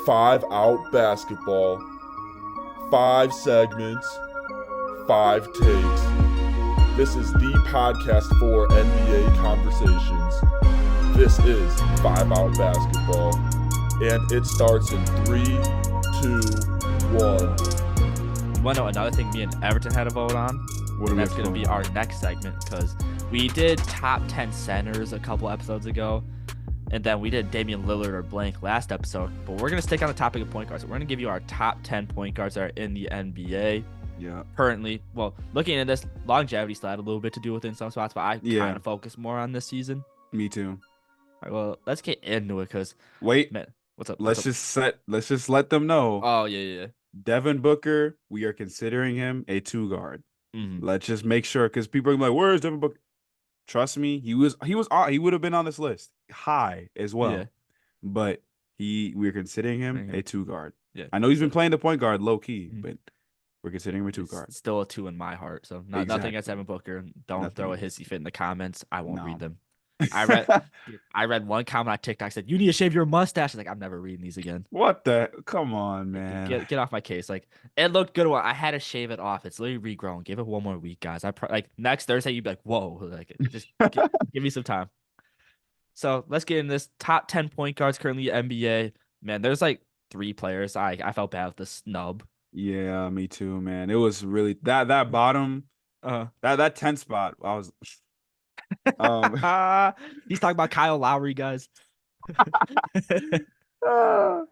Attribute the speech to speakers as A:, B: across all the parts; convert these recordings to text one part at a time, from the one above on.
A: 5 out basketball, 5 segments, 5 takes. This is the podcast for NBA conversations. This is 5 out basketball, and it starts in 3, 2, 1.
B: You want to know another thing me and Everton had a vote on?
A: What are we
B: That's going to be our next segment because we did top 10 centers a couple episodes ago. And then we did Damian Lillard or blank last episode. But we're going to stick on the topic of point guards. So we're going to give you our top 10 point guards that are in the NBA.
A: Yeah.
B: Currently, well, looking at this, longevity still had a little bit to do with it in some spots, but I kind of focus more on this season.
A: Me too.
B: All right, well, let's get into it because
A: man,
B: what's up?
A: Let's just let them know.
B: Oh, yeah.
A: Devin Booker, we are considering him a 2 guard.
B: Mm-hmm.
A: Let's just make sure, because people are like, "Where is Devin Booker?" Trust me, he would have been on this list high as well.
B: Yeah.
A: But we're considering him a 2 guard.
B: Yeah.
A: I know he's been playing the point guard low key, but we're considering him a 2 guard.
B: Still a 2 in my heart. So nothing against Devin Booker. Don't throw a hissy fit in the comments. I won't read them. I read one comment on TikTok said, "You need to shave your mustache." I'm never reading these again.
A: What the? Come on, man.
B: Get off my case. Like, it looked good. I had to shave it off. It's literally regrown. Give it one more week, guys. Next Thursday you'd be like, "Whoa!" Like, just give me some time. So let's get in this top 10 point guards currently NBA. Man, there's like 3 players. I felt bad with the snub.
A: Yeah, me too, man. It was really that bottom, that 10 spot. I was.
B: He's talking about Kyle Lowry, guys.
A: That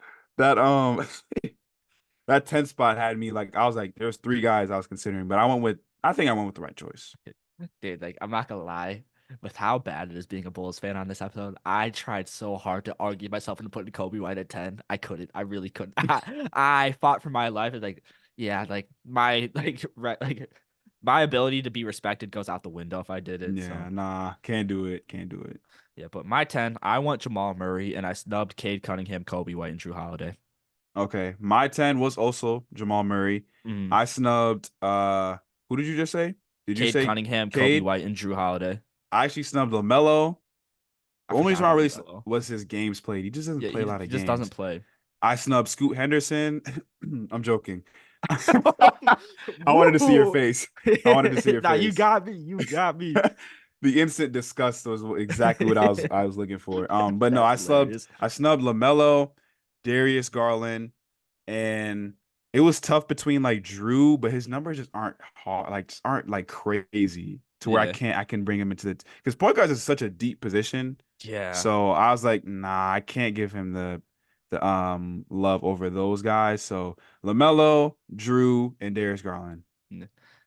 A: 10 spot had me like, I was like, there's 3 guys I was considering, but I think I went with the right choice.
B: Dude, like, I'm not gonna lie, with how bad it is being a Bulls fan on this episode, I tried so hard to argue myself into putting Kobe White at 10. I couldn't. I really couldn't. I fought for my life. It's like, yeah, like my my ability to be respected goes out the window if I did it.
A: Yeah, nah, can't do it.
B: Yeah, but my 10, I want Jamal Murray, and I snubbed Cade Cunningham, Kobe White, and Drew Holiday.
A: Okay, my 10 was also Jamal Murray. I snubbed, who did you just say? Did you say
B: Cunningham, Kobe White, and Drew Holiday?
A: I actually snubbed LaMelo. The only reason I really was his games played. He just doesn't play a lot of games. He
B: just doesn't play.
A: I snubbed Scoot Henderson. I'm joking. I wanted to see your face.
B: Nah, you got me.
A: The instant disgust was exactly what I was looking for. But no, I snubbed LaMelo, Darius Garland, and it was tough between like Drew, but his numbers just aren't hard, aren't like crazy to where I can bring him into because point guards is such a deep position.
B: Yeah.
A: So I was like, nah, I can't give him the love over those guys. So LaMelo, Drew, and Darius Garland.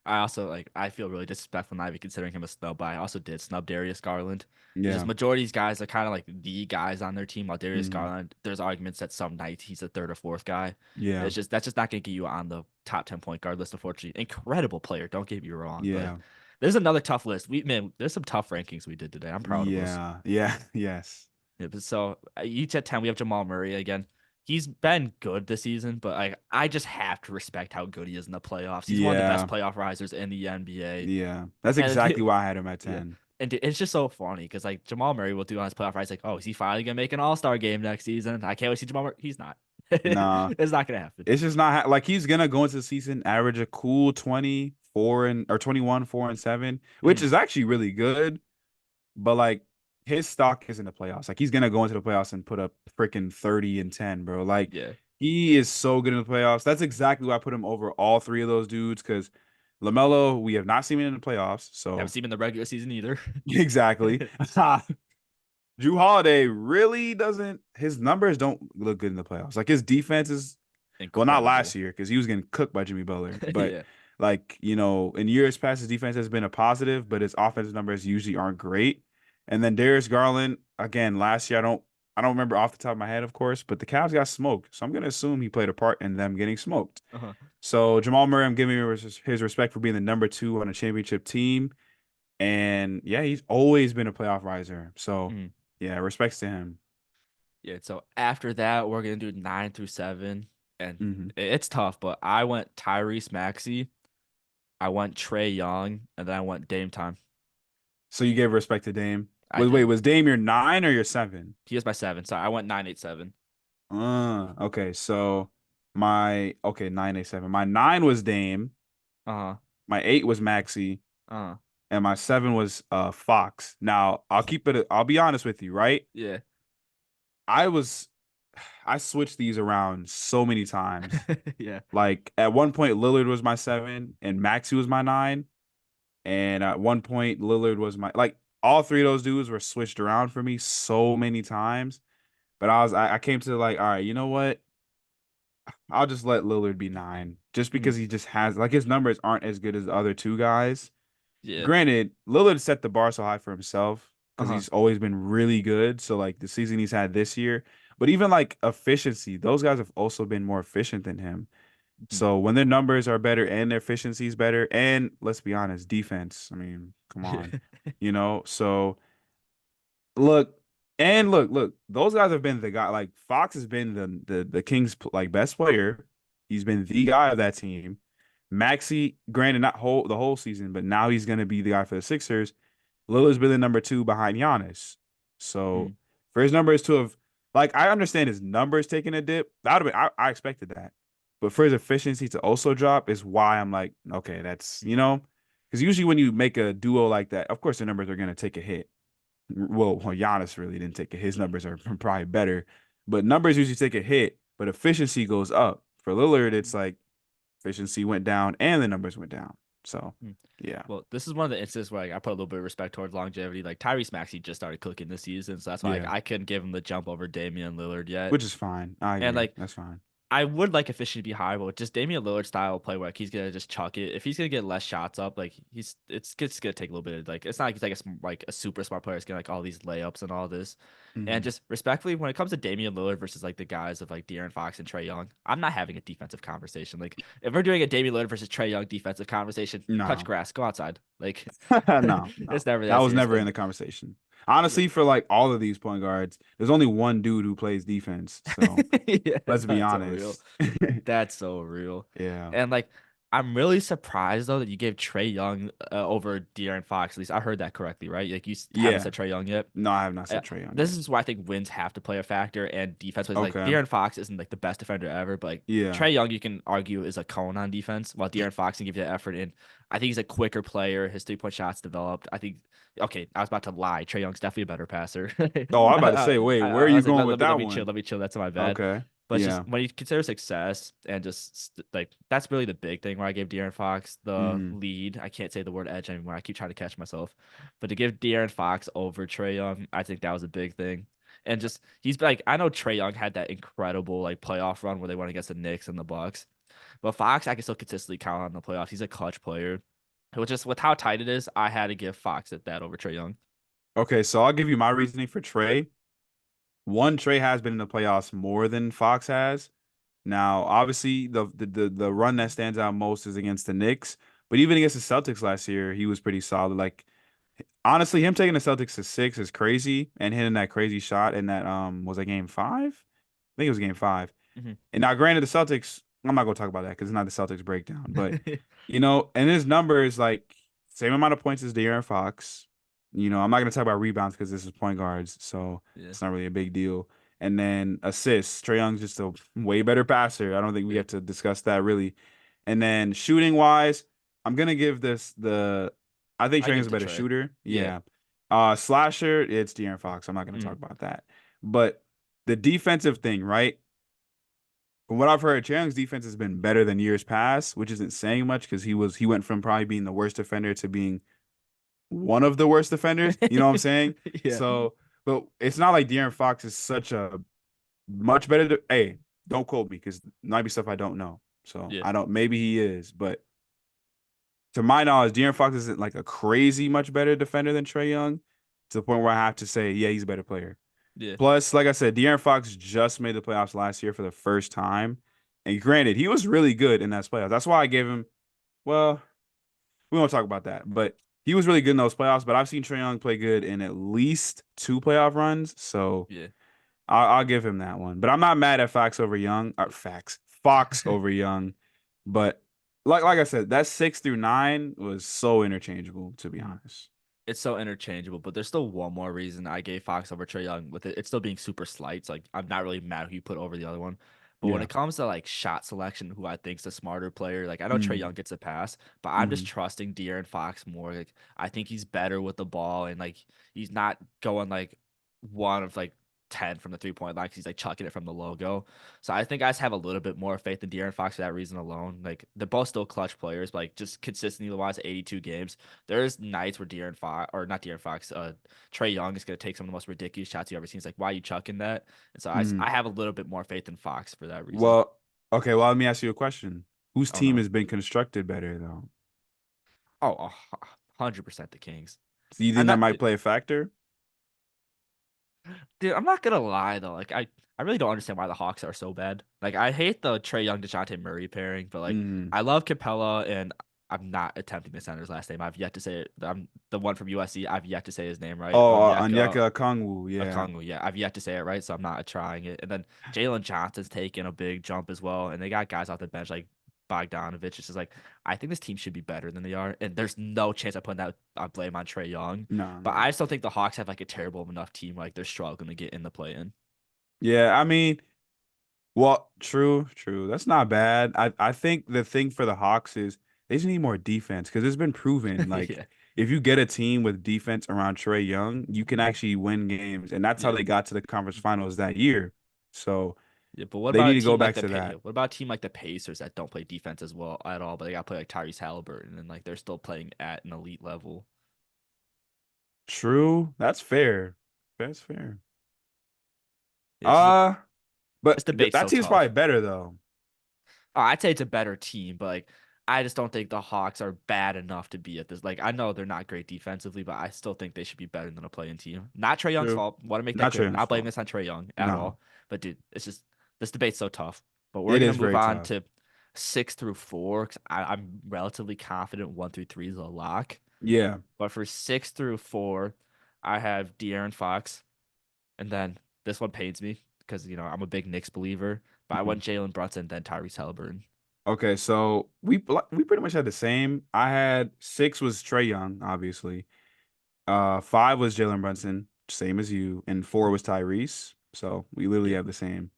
B: I also I feel really disrespectful not even considering him a snub, but I also did snub Darius Garland.
A: Yeah.
B: Just majority of these guys are kind of like the guys on their team, while Darius Garland, there's arguments that some nights he's a 3rd or 4th guy.
A: Yeah.
B: That's just not gonna get you on the top 10 point guard list, unfortunately. Incredible player, don't get me wrong.
A: Yeah.
B: There's another tough list. There's some tough rankings we did today. I'm proud of us.
A: Yeah. Yes.
B: Yeah, but so each at 10, we have Jamal Murray again. He's been good this season, but I just have to respect how good he is in the playoffs. He's one of the best playoff risers in the NBA.
A: Yeah, that's exactly why I had him at 10.
B: Yeah. And it's just so funny because Jamal Murray will do on his playoff rise, oh, is he finally gonna make an All-Star game next season? I can't wait to see Jamal Murray. He's not.
A: Nah,
B: it's not gonna happen.
A: It's just not he's gonna go into the season average a cool 21, 4-7, which is actually really good, but his stock is in the playoffs. He's gonna go into the playoffs and put up freaking 30 and 10, bro. He is so good in the playoffs. That's exactly why I put him over all 3 of those dudes. Because LaMelo, we have not seen him in the playoffs, so
B: haven't seen him in the regular season either.
A: Exactly. Drew Holiday really doesn't. His numbers don't look good in the playoffs. His defense is well, not last year because he was getting cooked by Jimmy Butler, but in years past, his defense has been a positive, but his offensive numbers usually aren't great. And then Darius Garland, again, last year, I don't remember off the top of my head, of course, but the Cavs got smoked. So I'm going to assume he played a part in them getting smoked. So Jamal Murray, I'm giving him his respect for being the number 2 on a championship team. And yeah, he's always been a playoff riser. So yeah, respects to him.
B: Yeah, so after that, we're going to do 9 through 7. And it's tough, but I went Tyrese Maxey, I went Trae Young, and then I went Dame Time.
A: So you gave respect to Dame? Wait, was Dame your 9 or your 7?
B: He is my 7. So I went 9, 8, 7.
A: Okay. So okay, 9, 8, 7. My 9 was Dame.
B: Uh-huh.
A: My 8 was Maxi,
B: Uh-huh.
A: and my 7 was Fox. Now I'll be honest with you, right?
B: Yeah.
A: I was I switched these around so many times.
B: Yeah.
A: Like at one point Lillard was my 7 and Maxi was my 9. And at one point Lillard was my like all three of those dudes were switched around for me so many times. But I came to like, all right, you know what? I'll just let Lillard be 9. Just
B: Mhm.
A: because he just has like his numbers aren't as good as the other two guys.
B: Yeah.
A: Granted, Lillard set the bar so high for himself because
B: Uh-huh.
A: he's always been really good. So like the season he's had this year, but even like efficiency, those guys have also been more efficient than him.
B: Mhm.
A: So when their numbers are better and their efficiency is better, and let's be honest, defense. I mean, come on, So look look. Those guys have been the guy. Like Fox has been the Kings like best player. He's been the guy of that team. Maxi, granted, not the whole season, but now he's gonna be the guy for the Sixers. Lillard's been the number 2 behind Giannis. So
B: Mhm.
A: for his numbers to have like I understand his numbers taking a dip. That would have been I expected that. But for his efficiency to also drop is why I'm like, okay, that's because usually when you make a duo like that, of course the numbers are gonna take a hit. Well, Giannis really didn't take it. His numbers are probably better, but numbers usually take a hit, but efficiency goes up. For Lillard, it's like efficiency went down and the numbers went down. So,
B: Mhm.
A: yeah,
B: Well, this is one of the instances where like, I put a little bit of respect towards longevity. Like Tyrese Maxey just started cooking this season, so that's why like,
A: yeah,
B: I couldn't give him the jump over Damian Lillard yet.
A: which is fine. I
B: And
A: agree.
B: like
A: That's fine.
B: I would like efficiency to be higher, but just Damian Lillard style of play where like, he's gonna just chuck it. If he's gonna get less shots up, like it's gonna take a little bit of like it's not like he's like like a super smart player. It's gonna like all these layups and all this. And
A: Mhm.
B: just respectfully, when it comes to Damian Lillard versus like the guys of like De'Aaron Fox and Trey Young, I'm not having a defensive conversation. Like if we're doing a Damian Lillard versus Trey Young defensive conversation, touch
A: No,
B: grass, go outside. Like
A: no,
B: it's
A: no.
B: never
A: That
B: that
A: was
B: serious.
A: never in
B: And
A: the conversation.
B: like
A: Honestly, for like all of these point guards, there's only one dude who plays defense. So
B: yeah,
A: let's be
B: that's so real.
A: honest.
B: That's so real.
A: Yeah.
B: And like, I'm really surprised though that you gave Trey Young over De'Aaron Fox. At least I heard that correctly, right? Like haven't
A: Yeah.
B: said Trey Young yet.
A: No, I have not said Trae Young
B: This
A: yet.
B: is why I think wins have to play a factor and defense was like
A: Okay.
B: De'Aaron Fox isn't like the best defender ever, but like
A: Yeah.
B: Trey Young you can argue is a cone on defense, while De'Aaron Fox can give you that effort. And I think he's a quicker player. His 3-point shots developed. I think. Okay, I was about to lie. Trey Young's definitely a better passer.
A: Oh, I'm about to
B: I,
A: say, wait, where are
B: I
A: you
B: was like,
A: going
B: let
A: with
B: me
A: that
B: chill.
A: one?
B: Let me chill. That's my bad.
A: Okay.
B: But it's just
A: Yeah.
B: when you consider success and just like that's really the big thing where I gave De'Aaron Fox the
A: Hmm.
B: lead. I can't say the word edge anymore. I keep trying to catch myself. But to give De'Aaron Fox over Trey Young, I think that was a big thing. And just he's like I know Trey Young had that incredible like playoff run where they went against the Knicks and the Bucks. But Fox I can still consistently count on the playoffs. He's a clutch player. Which just with how tight it is, I had to give Fox at that over Trey Young.
A: Okay, so I'll give you my reasoning for Trey. One, Trey has been in the playoffs more than Fox has. Now, obviously, the run that stands out most is against the Knicks, but even against the Celtics last year, he was pretty solid. Like honestly, him taking the Celtics to 6 is crazy, and hitting that crazy shot in that was that game 5? I think it was game 5.
B: Hmm.
A: And now, granted, the Celtics, I'm not gonna talk about that because it's not the Celtics breakdown, but and his numbers like same amount of points as De'Aaron Fox. I'm not gonna talk about rebounds because this is point guards, so
B: Yeah,
A: it's not really a big deal. And then assists, Trae Young's just a way better passer. I don't think we
B: yeah.
A: have to discuss that really. And then shooting wise, I'm gonna give this the. I think
B: I
A: Trae
B: give
A: Young's
B: it
A: a
B: to
A: better
B: Trey.
A: shooter.
B: Yeah.
A: Yeah. Slasher, it's De'Aaron Fox. I'm not gonna talk
B: Mm.
A: about that. But the defensive thing, right? From what I've heard, Trae Young's defense has been better than years past, which isn't saying much because he went from probably being the worst defender to being one of the worst defenders. You know what I'm saying?
B: Yeah.
A: So, but it's not like De'Aaron Fox is such a much better. Hey, don't quote me because might be stuff I don't know. So
B: Yeah.
A: I don't. Maybe he is, but to my knowledge, De'Aaron Fox isn't like a crazy much better defender than Trae Young to the point where I have to say, yeah, he's a better player.
B: Yeah.
A: Plus, like I said, De'Aaron Fox just made the playoffs last year for the first time. And granted, he was really good in that playoffs. That's why I gave him, well, we won't talk about that. But he was really good in those playoffs. But I've seen Trae Young play good in at least 2 playoff runs. So
B: Yeah.
A: I'll give him that one. But I'm not mad at Fox over Young. Fox over Young. But like I said, that 6 through 9 was so interchangeable, to be
B: Mhm.
A: honest.
B: it's so interchangeable, but there's still one more reason I gave Fox over Trey Young with it. It's still being super slight. So like I'm not really mad who you put over the other one. But when
A: Yeah.
B: it comes to like shot selection, who I think's the smarter player, like I know Trey
A: Mm,
B: Young gets a pass, but I'm just
A: mm,
B: trusting De'Aaron Fox more. Like I think he's better with the ball and like he's not going like one of like 10 from the 3 point line 'cause he's like chucking it from the logo. So I think I just have a little bit more faith in De'Aaron Fox for that reason alone. Like they're both still clutch players, but like just consistently wise, 82 games. There's nights where De'Aaron Fox or not De'Aaron Fox, Trey Young is gonna take some of the most ridiculous shots you ever seen. It's like, why are you chucking that? And so
A: mm.
B: I have a little bit more faith in Fox for that reason.
A: Well, okay. Well, let me ask you a question. Whose
B: Oh
A: team
B: no.
A: has been constructed better though?
B: Oh, 100% the Kings.
A: Do you
B: I'm
A: think that
B: not,
A: might play a factor?
B: dude. I'm not gonna lie though. Like I really don't understand why the Hawks are so bad. Like I hate the Trey Young DeJounte Murray pairing, but like
A: Mm.
B: I love Capella and I'm not attempting to say his last name. I've yet to say it. I'm the one from USC. I've yet to say his name right.
A: Oh,
B: Onyeka
A: Onyeka Okongwu.
B: A
A: Yeah.
B: Kongu, yeah, I've yet to say it right, so I'm not trying it. And then Jalen Johnson's taking a big jump as well, and they got guys off the bench like Bogdanovich. It's just like I think this team should be better than they are, and there's no chance I put that blame on Trey Young.
A: No,
B: But
A: no.
B: I still think the Hawks have like a terrible enough team, like they're struggling to get in the play in.
A: Yeah, I mean, well, true, true. That's not bad. I think the thing for the Hawks is they just need more defense because it's been proven like
B: Yeah,
A: if you get a team with defense around Trey Young, you can actually win games, and that's how
B: yeah,
A: they got to the conference finals that year. So
B: yeah. But what
A: they
B: about
A: need
B: a
A: to go
B: team like
A: back
B: the
A: to that.
B: What about a team like the Pacers that don't play defense as well at all, but they got to play like Tyrese Halliburton and like they're still playing at an elite level.
A: True, that's fair. That's fair.
B: Yeah, it's just like
A: Uh, but
B: this debate's
A: that
B: so
A: team's probably
B: tough.
A: better though.
B: I'd say it's a better team, but like I just don't think the Hawks are bad enough to be at this. Like I know they're not great defensively, but I still think they should be better than a playing team. Not Trey Young's
A: True.
B: fault. Want to make that
A: Not
B: clear.
A: Trey Young's
B: Not blaming
A: fault.
B: this on Trey Young at
A: No,
B: all. But dude, it's just this debate's so tough. But we're
A: it
B: gonna
A: is
B: move
A: very
B: on
A: tough.
B: to 6 through 4 because I'm relatively confident 1 through 3 is a lock.
A: Yeah.
B: But for 6 through 4, I have De'Aaron Fox, and then this one pains me because I'm a big Knicks believer. But I
A: Mhm.
B: went Jalen Brunson, then Tyrese Halliburton.
A: Okay, so we pretty much had the same. I had six was Trey Young, obviously. Five was Jalen Brunson, same as you, and four was Tyrese. So we literally
B: Yeah.
A: have the same.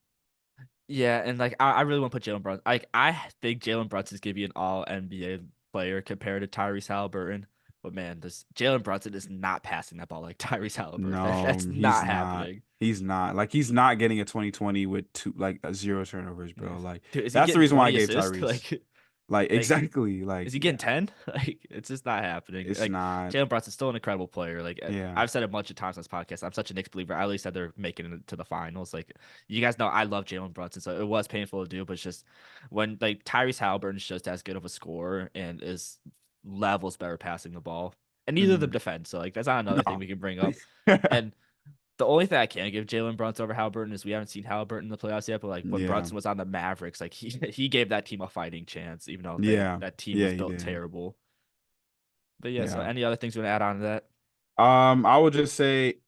B: Yeah, and like I really want to put Jalen Brunson. Like I think Jalen Brunson's gonna be an all NBA player compared to Tyrese Halliburton. But man, this Jalen Brunson is not passing that ball like Tyrese Halliburton. That's
A: No, he's
B: not
A: not.
B: happening.
A: He's not. Like he's not getting a 2020 with two like a zero turnovers,
B: Yeah.
A: bro. Like
B: Dude, is he
A: that's the
B: getting
A: reason why I
B: 20
A: gave
B: assists?
A: Tyrese. Like
B: Like
A: exactly. Like
B: is he getting
A: yeah,
B: 10? Like it's just not happening.
A: it's
B: Like
A: not.
B: Jalen Brunson's still an incredible player. Like
A: Yeah.
B: I've said it a bunch of times on this podcast. I'm such a Knicks believer. I at least said they're making it to the finals. Like you guys know I love Jalen Brunson, so it was painful to do, but it's just when like Tyrese Halliburton's just as good of a scorer and is levels better passing the ball. And neither of them
A: Mhm.
B: defend. So like that's not another thing
A: No.
B: we can bring up. And the only thing I can give Jalen Brunson over Halliburton is we haven't seen Halliburton in the playoffs yet, but like when
A: Yeah.
B: Brunson was on the Mavericks, like he gave that team a fighting chance, even though
A: Yeah.
B: that team
A: Yeah,
B: was
A: he
B: built
A: did.
B: terrible. But yeah, so
A: Yeah.
B: any other things you want to add on to that?
A: I would just say,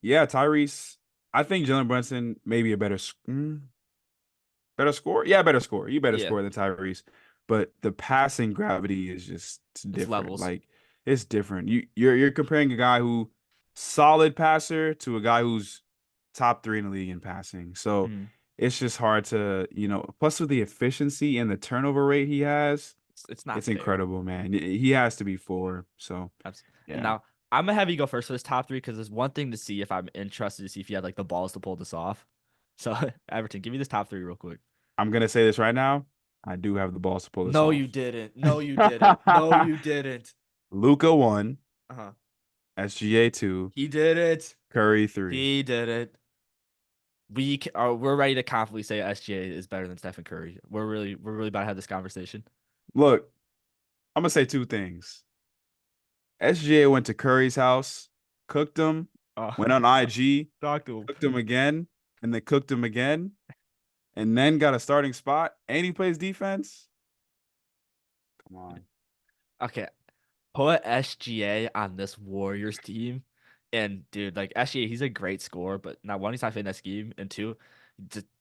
A: yeah, Tyrese. I think Jalen Brunson maybe a better score. Yeah, better score. You better
B: Yeah,
A: score than Tyrese. But the passing gravity is just
B: it's
A: different.
B: levels.
A: Like it's different. You're comparing a guy who solid passer to a guy who's top three in the league in passing. So
B: Mm,
A: it's just hard to, plus with the efficiency and the turnover rate he has,
B: it's not
A: it's
B: fair.
A: incredible, man. He has to be four. So
B: And
A: yeah.
B: now I'm gonna have you go first for this top three because there's one thing to see if I'm interested to see if you had like the balls to pull this off. So Everton, give me this top three real quick.
A: I'm gonna say this right now. I do have the balls to pull this
B: No, you
A: off.
B: didn't. No, you didn't. No, you didn't.
A: Luca one,
B: Uh-huh.
A: SGA two,
B: He did it.
A: Curry three.
B: He did it. We're ready to confidently say SGA is better than Stephen Curry. We're really about to have this conversation.
A: Look, I'm gonna say two things. SGA went to Curry's house, cooked him,
B: Oh,
A: went on IG,
B: talk to him.
A: cooked him again, and then cooked him again, and then got a starting spot, and he plays defense. Come on.
B: Okay, put SGA on this Warriors team, and dude, like SGA, he's a great scorer, but now one, he's not fitting that scheme, and two,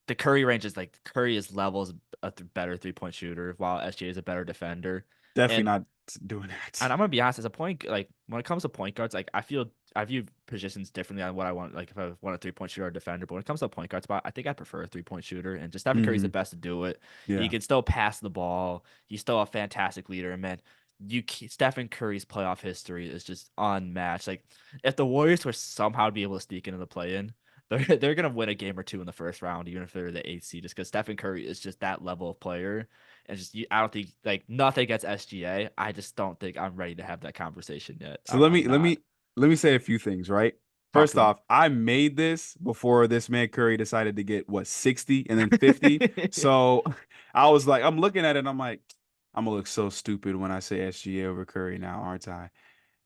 B: the Curry range is like Curry is levels better 3 point shooter, while SGA is a better defender.
A: Definitely
B: And
A: not doing that.
B: and I'm gonna be honest, as a point, like when it comes to point guards, like I view positions differently on what I want. Like if I want a 3-point shooter or a defender, but when it comes to a point guard spot, I think I prefer a 3-point shooter. And just Stephen Curry's the best to do it. He
A: Yeah.
B: can still pass the ball. He's still a fantastic leader. And man, Stephen Curry's playoff history is just unmatched. Like if the Warriors were somehow to be able to sneak into the play-in, they're gonna win a game or two in the first round, even if they're the 8th seed, just because Stephen Curry is just that level of player. And just I don't think like nothing against SGA. I just don't think I'm ready to have that conversation yet.
A: So let
B: I'm
A: me let
B: not.
A: me let me say a few things, right?
B: Talk
A: First
B: to him.
A: off, I made this before this man Curry decided to get what 60 and then 50. So I was like, I'm looking at it and I'm like, I'm gonna look so stupid when I say SGA over Curry now, aren't I?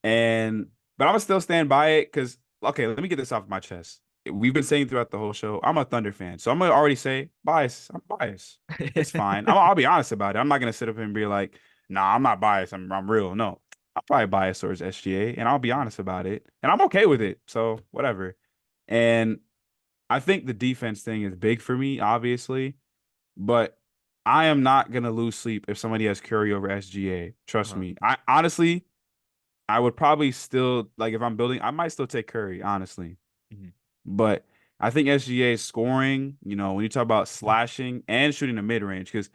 A: And but I'm gonna still stand by it because okay, let me get this off my chest. We've been saying throughout the whole show, I'm a Thunder fan, so I'm gonna already say bias. I'm biased. It's fine. I'll be honest about it. I'm not gonna sit up and be like, nah, I'm not biased. I'm real. No, I'm probably biased towards SGA, and I'll be honest about it, and I'm okay with it. So whatever. And I think the defense thing is big for me, obviously, but I am not gonna lose sleep if somebody has Curry over SGA. Trust
B: Uh-huh.
A: me. I honestly I would probably still like if I'm building, I might still take Curry, honestly.
B: Mhm.
A: But I think SGA scoring, when you talk about slashing and shooting the mid range, because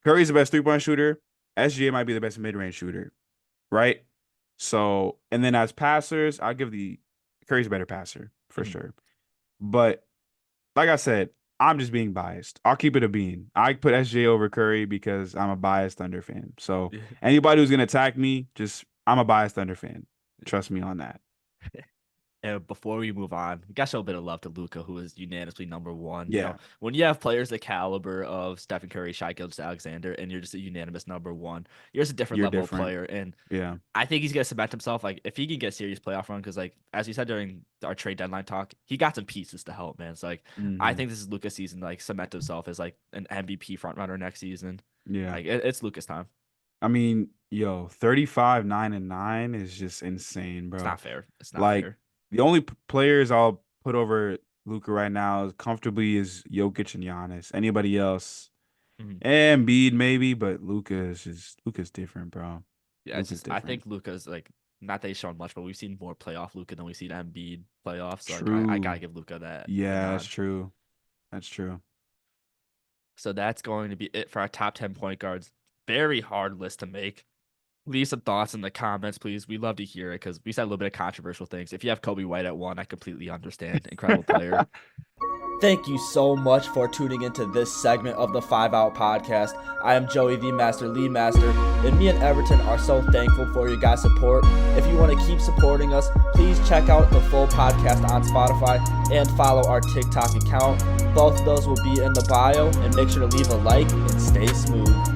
A: Curry's the best 3-point shooter, SGA might be the best mid range shooter, right? So, and then as passers, I'll give the Curry's a better passer for
B: Mhm.
A: sure. But like I said, I'm just being biased. I'll keep it a bean. I put SGA over Curry because I'm a biased Thunder fan. So anybody who's gonna attack me, I'm a biased Thunder fan. Trust me on that.
B: And before we move on, we got to show a bit of love to Luca, who is unanimously number one.
A: Yeah,
B: When you have players the caliber of Stephen Curry, Shai Gilgeous-Alexander, and you're just a unanimous number one, you're just a different
A: you're
B: level of
A: different.
B: player. And
A: Yeah.
B: I think he's gonna cement himself. Like if he can get a serious playoff run, because like as we said during our trade deadline talk, he got some pieces to help, man. So like I
A: Hmm.
B: think this is Luca's season, to, like cement himself as like an MVP front runner next season.
A: Yeah.
B: Like it's Luca's time.
A: I mean, 35, 9-9 is just insane,
B: It's
A: bro.
B: not fair. It's not
A: Like
B: fair.
A: the only players I'll put over Luca right now comfortably is Jokic and Giannis. Anybody else,
B: Mhm.
A: Embiid maybe, but Luca's different, bro.
B: Yeah, it's
A: Luca's
B: just I
A: different.
B: think Luca's like not that he's shown much, but we've seen more playoff Luca than we've seen Embiid playoffs. So like I
A: True.
B: gotta give Luca that the
A: Yeah, that's
B: nod.
A: true. That's true.
B: So that's going to be it for our top 10 point guards. Very hard list to make. Leave some thoughts in the comments, please. We love to hear it because we said a little bit of controversial things. If you have Kobe White at 1, I completely understand. Incredible player. Thank you so much for tuning into this segment of the 5 Out Podcast. I am Joey the Master LeMaster, and me and Everton are so thankful for your guys' support. If you want to keep supporting us, please check out the full podcast on Spotify and follow our TikTok account. Both of those will be in the bio, and make sure to leave a like and stay smooth.